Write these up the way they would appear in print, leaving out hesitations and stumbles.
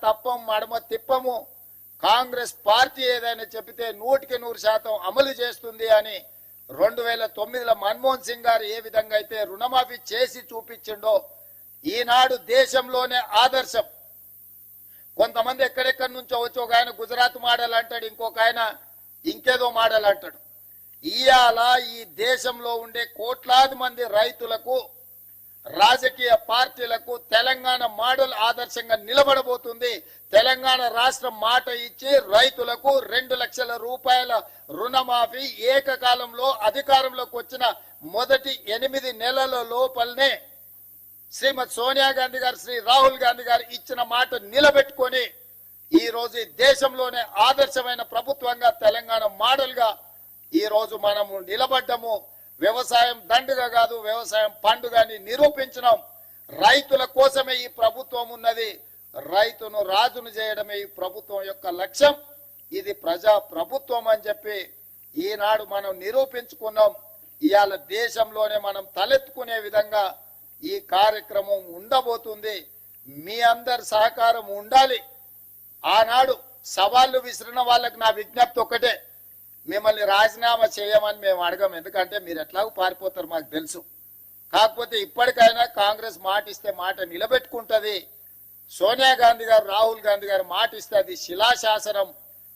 తప్పం మడమ తిప్పము కాంగ్రెస్ పార్టీ ఏదైనా చెబితే 100% అమలు చేస్తుంది అని 2009లో మన్మోహన్ సింగ్ గారు ఏ విధంగా అయితే రుణమాఫీ చేసి చూపించిండో ఈనాడు దేశంలోనే ఆదర్శం. కొంతమంది ఎక్కడెక్కడి నుంచో వచ్చి ఒక ఆయన గుజరాత్ మోడల్ అంటాడు, ఇంకొక ఆయన ఇంకేదో మోడల్ అంటాడు. ఇవాళ ఈ దేశంలో ఉండే కోట్లాది మంది రైతులకు రాజకీయ పార్టీలకు తెలంగాణ మోడల్ ఆదర్శంగా నిలబడబోతుంది. తెలంగాణ రాష్ట్రం మాట ఇచ్చి రైతులకు 2 లక్షల రూపాయల రుణమాఫీ ఏకకాలంలో అధికారంలోకి వచ్చిన మొదటి 8 నెలల లోపలనే శ్రీమతి సోనియా గాంధీ గారు, శ్రీ రాహుల్ గాంధీ గారు ఇచ్చిన మాట నిలబెట్టుకొని ఈ రోజు దేశంలోనే ఆదర్శమైన ప్రభుత్వంగా తెలంగాణ మోడల్ గా ఈ రోజు మనము నిలబడ్డము. వ్యవసాయం దండుగా కాదు, వ్యవసాయం పండుగని నిరూపించినాం. రైతుల కోసమే ఈ ప్రభుత్వం ఉన్నది. రైతును రాజును చేయడమే ఈ ప్రభుత్వం యొక్క లక్ష్యం. ఇది ప్రజా ప్రభుత్వం అని చెప్పి ఈనాడు మనం నిరూపించుకున్నాం. ఇవాళ దేశంలోనే మనం తలెత్తుకునే విధంగా ఈ కార్యక్రమం ఉండబోతుంది. మీ అందరి సహకారం ఉండాలి. ఆనాడు సవాళ్లు విసిరిన వాళ్ళకి నా విజ్ఞప్తి ఒక్కటే, మిమ్మల్ని రాజీనామా చేయమని మేము అడగం. ఎందుకంటే మీరు ఎట్లాగూ పారిపోతారు మాకు తెలుసు. కాకపోతే ఇప్పటికైనా కాంగ్రెస్ మాట ఇస్తే మాట నిలబెట్టుకుంటది. సోనియా గాంధీ గారు, రాహుల్ గాంధీ గారు మాట ఇస్తే అది శిలాశాసనం.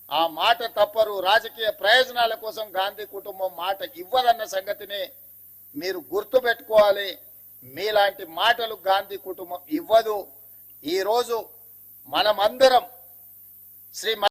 ఆ మాట తప్పరు. రాజకీయ ప్రయోజనాల కోసం గాంధీ కుటుంబం మాట ఇవ్వదన్న సంగతిని మీరు గుర్తు పెట్టుకోవాలి. మీలాంటి మాటలు గాంధీ కుటుంబం ఇవ్వదు. ఈ రోజు మనమందరం శ్రీ